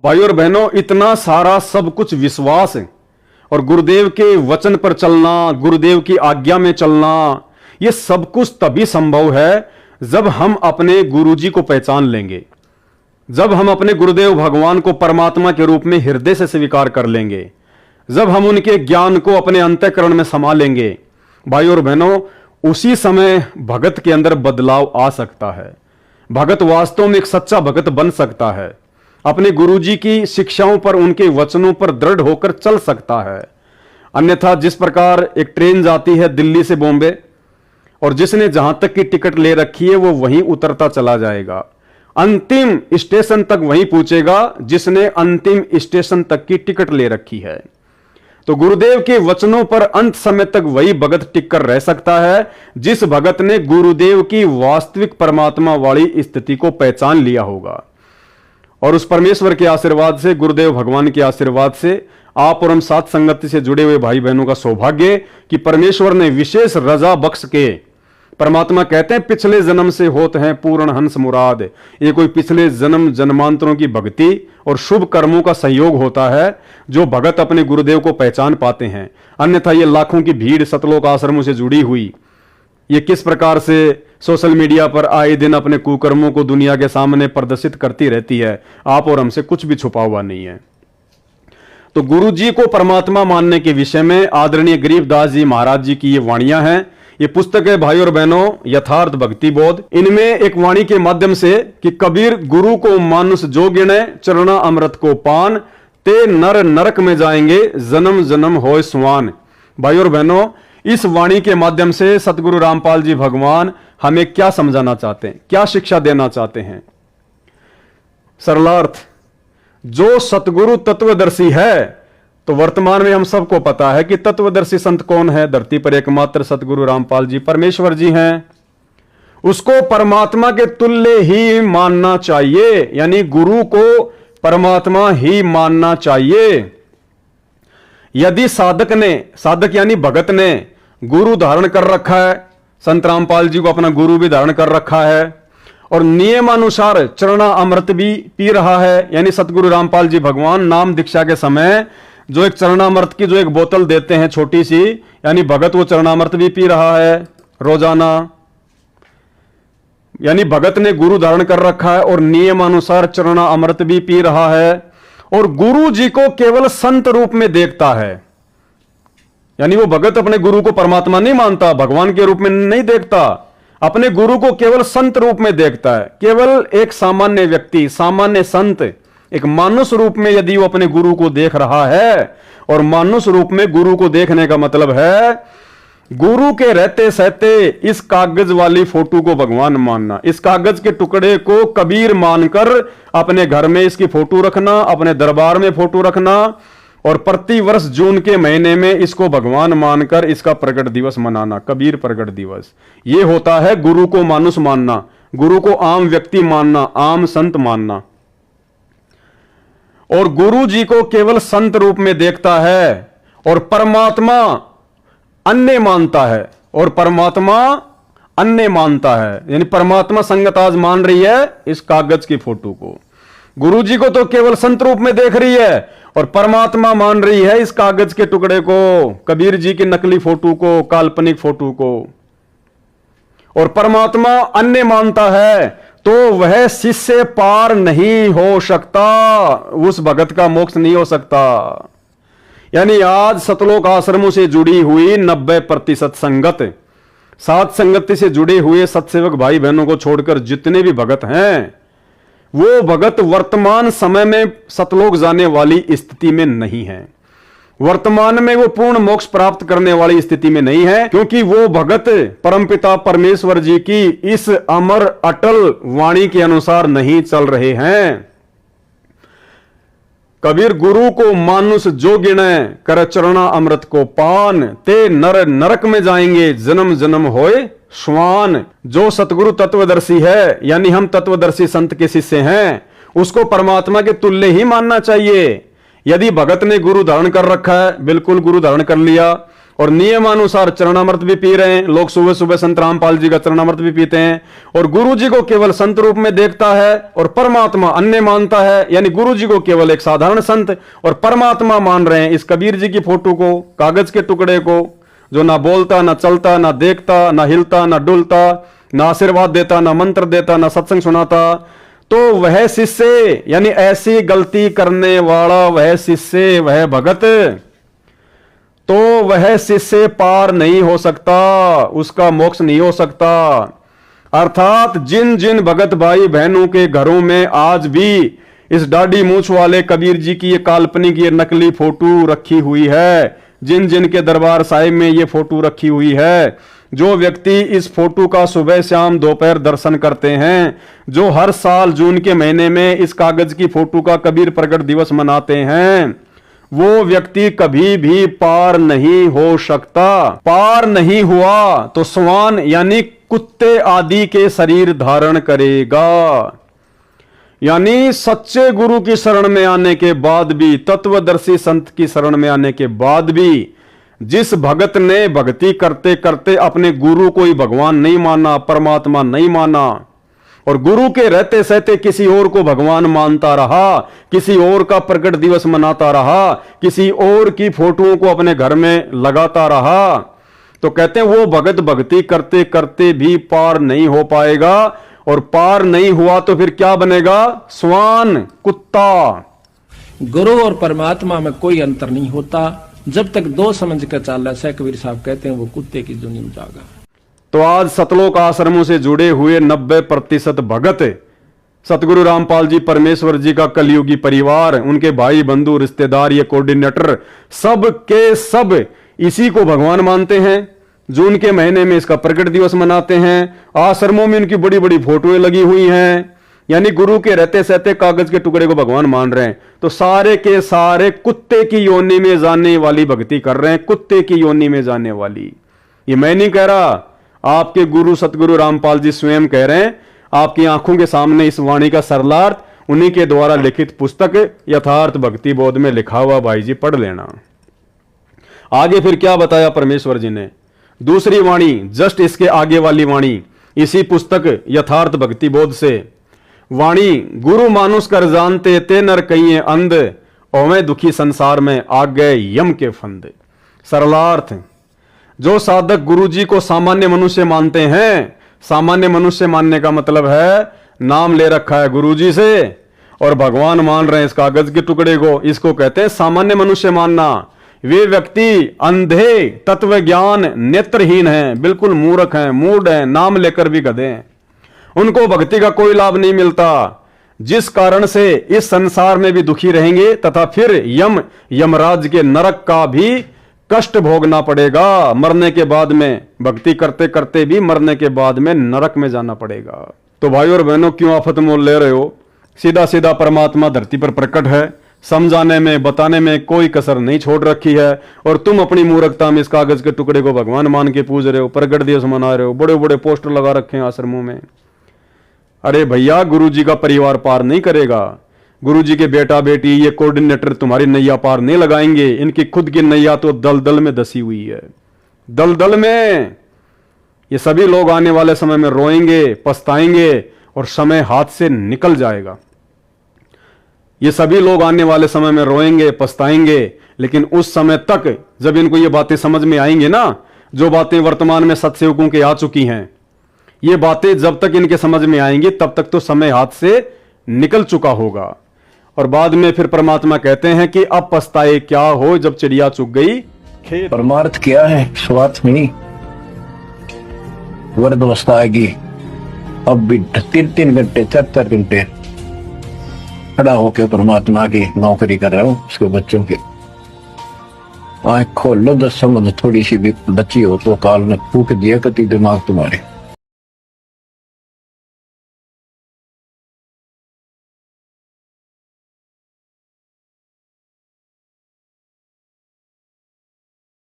भाइयों और बहनों, इतना सारा सब कुछ विश्वास और गुरुदेव के वचन पर चलना, गुरुदेव की आज्ञा में चलना, ये सब कुछ तभी संभव है जब हम अपने गुरुजी को पहचान लेंगे, जब हम अपने गुरुदेव भगवान को परमात्मा के रूप में हृदय से स्वीकार कर लेंगे, जब हम उनके ज्ञान को अपने अंतःकरण में समा लेंगे। भाइयों और बहनों, उसी समय भगत के अंदर बदलाव आ सकता है। भगत वास्तव में एक सच्चा भगत बन सकता है, अपने गुरुजी की शिक्षाओं पर, उनके वचनों पर दृढ़ होकर चल सकता है। अन्यथा जिस प्रकार एक ट्रेन जाती है दिल्ली से बॉम्बे, और जिसने जहां तक की टिकट ले रखी है वो वहीं उतरता चला जाएगा, अंतिम स्टेशन तक वहीं पहुंचेगा जिसने अंतिम स्टेशन तक की टिकट ले रखी है। तो गुरुदेव के वचनों पर अंत समय तक वही भगत टिक कर रह सकता है जिस भगत ने गुरुदेव की वास्तविक परमात्मा वाली स्थिति को पहचान लिया होगा। और उस परमेश्वर के आशीर्वाद से, गुरुदेव भगवान के आशीर्वाद से, आप और हम साथ संगति से जुड़े हुए भाई बहनों का सौभाग्य कि परमेश्वर ने विशेष रजा बख्श के, परमात्मा कहते हैं पिछले जन्म से होते हैं पूर्ण हंस मुराद, ये कोई पिछले जन्म जन्मांतरों की भक्ति और शुभ कर्मों का संयोग होता है जो भगत अपने गुरुदेव को पहचान पाते हैं। अन्यथा ये लाखों की भीड़ सतलोक आश्रमों से जुड़ी हुई, ये किस प्रकार से सोशल मीडिया पर आए दिन अपने कुकर्मों को दुनिया के सामने प्रदर्शित करती रहती है, आप और हमसे कुछ भी छुपा हुआ नहीं है। तो गुरु जी को परमात्मा मानने के विषय में आदरणीय गरीबदास जी महाराज जी की ये वाणियां हैं। ये पुस्तक है भाई और बहनों यथार्थ भक्ति बोध। इनमें एक वाणी के माध्यम से कि कबीर गुरु को मानुष जो गिने, चरणा अमृत को पान, ते नर नरक में जाएंगे, जन्म जन्म होए सुवान। भाई और बहनों, इस वाणी के माध्यम से सतगुरु रामपाल जी भगवान हमें क्या समझाना चाहते हैं, क्या शिक्षा देना चाहते हैं? सरलार्थ, जो सतगुरु तत्वदर्शी है, तो वर्तमान में हम सबको पता है कि तत्वदर्शी संत कौन है? धरती पर एकमात्र सतगुरु रामपाल जी परमेश्वर जी हैं। उसको परमात्मा के तुल्य ही मानना चाहिए, यानी गुरु को परमात्मा ही मानना चाहिए। यदि साधक ने, साधक यानी भगत ने गुरु धारण कर रखा है, संत रामपाल जी को अपना गुरु भी धारण कर रखा है, और नियमानुसार चरणा अमृत भी पी रहा है, यानी सतगुरु रामपाल जी भगवान नाम दीक्षा के समय जो एक चरणामृत की जो एक बोतल देते हैं छोटी सी, यानी भगत वो चरणामृत भी पी रहा है रोजाना, यानी भगत ने गुरु धारण कर रखा है और नियमानुसार चरणा अमृत भी पी रहा है, और गुरु जी को केवल संत रूप में देखता है। यानी वो भगत अपने गुरु को परमात्मा नहीं मानता, भगवान के रूप में नहीं देखता, अपने गुरु को केवल संत रूप में देखता है। केवल एक सामान्य व्यक्ति, सामान्य संत, एक मानुष रूप में यदि वो अपने गुरु को देख रहा है, और मानुष रूप में गुरु को देखने का मतलब है गुरु के रहते सहते इस कागज वाली फोटो को भगवान मानना, इस कागज के टुकड़े को कबीर मानकर अपने घर में इसकी फोटो रखना, अपने दरबार में फोटो रखना, और प्रति वर्ष जून के महीने में इसको भगवान मानकर इसका प्रकट दिवस मनाना, कबीर प्रकट दिवस। ये होता है गुरु को मानुष मानना, गुरु को आम व्यक्ति मानना, आम संत मानना। और गुरु जी को केवल संत रूप में देखता है और परमात्मा अन्य मानता है, और परमात्मा अन्य मानता है, यानी परमात्मा संगत आज मान रही है इस कागज की फोटो को, गुरु जी को तो केवल संत रूप में देख रही है, और परमात्मा मान रही है इस कागज के टुकड़े को, कबीर जी की नकली फोटो को, काल्पनिक फोटो को। और परमात्मा अन्य मानता है तो वह शिष्य पार नहीं हो सकता, उस भगत का मोक्ष नहीं हो सकता। यानी आज सतलोक आश्रमों से जुड़ी हुई 90% संगत, साथ संगति से जुड़े हुए सत्सेवक भाई बहनों को छोड़कर जितने भी भगत हैं, वो भगत वर्तमान समय में सतलोक जाने वाली स्थिति में नहीं है। वर्तमान में वो पूर्ण मोक्ष प्राप्त करने वाली स्थिति में नहीं है, क्योंकि वो भगत परमपिता परमेश्वर जी की इस अमर अटल वाणी के अनुसार नहीं चल रहे हैं। कबीर गुरु को मानुष जो गिने, कर चरणा अमृत को पान, ते नर नरक में जाएंगे, जन्म जन्म होए श्वान। जो सतगुरु तत्वदर्शी है, यानी हम तत्वदर्शी संत के शिष्य हैं, उसको परमात्मा के तुल्य ही मानना चाहिए। यदि भगत ने गुरु धारण कर रखा है, बिल्कुल गुरु धारण कर लिया, और नियमानुसार चरणामृत भी पी रहे हैं लोग। सुबह सुबह संत रामपाल जी का चरणामृत भी पीते हैं और गुरु जी को केवल संत रूप में देखता है और परमात्मा अन्य मानता है, यानी गुरु जी को केवल एक साधारण संत और परमात्मा मान रहे हैं। इस कबीर जी की फोटो को, कागज के टुकड़े को, जो ना बोलता, ना चलता, ना देखता, ना हिलता, ना डुलता, ना आशीर्वाद देता, ना मंत्र देता, ना सत्संग सुनाता, तो वह शिष्य, यानी ऐसी गलती करने वाला वह शिष्य, वह भगत, तो वह शिष्य पार नहीं हो सकता, उसका मोक्ष नहीं हो सकता। अर्थात जिन जिन भगत भाई बहनों के घरों में आज भी इस दाढ़ी मूछ वाले कबीर जी की ये काल्पनिक, ये नकली फोटो रखी हुई है, जिन जिन के दरबार साहिब में ये फोटो रखी हुई है, जो व्यक्ति इस फोटो का सुबह शाम दोपहर दर्शन करते हैं, जो हर साल जून के महीने में इस कागज की फोटो का कबीर प्रकट दिवस मनाते हैं, वो व्यक्ति कभी भी पार नहीं हो सकता। पार नहीं हुआ तो स्वान यानी कुत्ते आदि के शरीर धारण करेगा। यानी सच्चे गुरु की शरण में आने के बाद भी, तत्वदर्शी संत की शरण में आने के बाद भी, जिस भगत ने भक्ति करते करते अपने गुरु को ही भगवान नहीं माना, परमात्मा नहीं माना, और गुरु के रहते सहते किसी और को भगवान मानता रहा, किसी और का प्रकट दिवस मनाता रहा, किसी और की फोटोओं को अपने घर में लगाता रहा, तो कहते हैं वो भगत भक्ति करते करते भी पार नहीं हो पाएगा। और पार नहीं हुआ तो फिर क्या बनेगा? स्वान, कुत्ता। गुरु और परमात्मा में कोई अंतर नहीं होता। जब तक दो समझ कर चाला है, कबीर साहब कहते हैं, वो कुत्ते की दुनिया में जागा। तो आज सतलोक आश्रमों से जुड़े हुए 90% भगत, सतगुरु रामपाल जी परमेश्वर जी का कलयुगी परिवार, उनके भाई बंधु रिश्तेदार, ये कोऑर्डिनेटर, सब के सब इसी को भगवान मानते हैं। जून के महीने में इसका प्रकट दिवस मनाते हैं। आश्रमों में इनकी बड़ी बड़ी फोटोएं लगी हुई हैं, यानी गुरु के रहते सहते कागज के टुकड़े को भगवान मान रहे हैं। तो सारे के सारे कुत्ते की योनि में जाने वाली भक्ति कर रहे हैं, कुत्ते की योनि में जाने वाली। ये मैं नहीं कह रहा, आपके गुरु सतगुरु रामपाल जी स्वयं कह रहे हैं। आपकी आंखों के सामने इस वाणी का सरलार्थ उन्हीं के द्वारा लिखित पुस्तक यथार्थ भक्ति बोध में लिखा हुआ, भाई जी पढ़ लेना। आगे फिर क्या बताया परमेश्वर जी ने? दूसरी वाणी, जस्ट इसके आगे वाली वाणी, इसी पुस्तक यथार्थ भक्ति बोध से वाणी, गुरु मानुष कर जानते ते नर कहिए अंध, ओवे दुखी संसार में आ गए यम के फंद। सरलार्थ, जो साधक गुरु जी को सामान्य मनुष्य मानते हैं, सामान्य मनुष्य मानने का मतलब है नाम ले रखा है गुरु जी से और भगवान मान रहे हैं इस कागज के टुकड़े को, इसको कहते हैं सामान्य मनुष्य मानना। वे व्यक्ति अंधे, तत्व ज्ञान नेत्रहीन हैं, बिल्कुल मूर्ख हैं, मूढ़ हैं, नाम लेकर भी गधे हैं। उनको भक्ति का कोई लाभ नहीं मिलता, जिस कारण से इस संसार में भी दुखी रहेंगे तथा फिर यमराज के नरक का भी कष्ट भोगना पड़ेगा। मरने के बाद में, भक्ति करते करते भी मरने के बाद में नरक में जाना पड़ेगा। तो भाई और बहनों, क्यों आफत मोल ले रहे हो? सीधा सीधा परमात्मा धरती पर प्रकट है, समझाने में बताने में कोई कसर नहीं छोड़ रखी है, और तुम अपनी मूर्खता में इस कागज के टुकड़े को भगवान मान के पूज रहे हो, प्रकट दिवस मना रहे हो, बड़े बड़े पोस्टर लगा रखे हैं आश्रमों में। अरे भैया, गुरु जी का परिवार पार नहीं करेगा, गुरु जी के बेटा बेटी, ये कोऑर्डिनेटर तुम्हारी नैया पार नहीं लगाएंगे। इनकी खुद की नैया तो दलदल में धसी हुई है, दलदल में। ये सभी लोग आने वाले समय में रोएंगे, पछताएंगे और समय हाथ से निकल जाएगा। ये सभी लोग आने वाले समय में रोएंगे, पछताएंगे, लेकिन उस समय तक जब इनको ये बातें समझ में आएंगे ना, जो बातें वर्तमान में सत्सेवकों के आ चुकी हैं, ये बातें जब तक इनके समझ में आएंगी तब तक तो समय हाथ से निकल चुका होगा। और बाद में फिर परमात्मा कहते हैं कि अब पछताए क्या हो जब चिड़िया चुग गई खेत। परमार्थ क्या है? स्वार्थ नहीं, वर्द अवस्था आएगी। अब भी 3-3 घंटे 4-4 घंटे खड़ा होकर परमात्मा की नौकरी कर रहा हूँ, उसके बच्चों के। आँख खोल लो, 10 समझ थोड़ी सी भी बच्ची हो तो काल ने फूक दिया कति दिमाग तुम्हारे।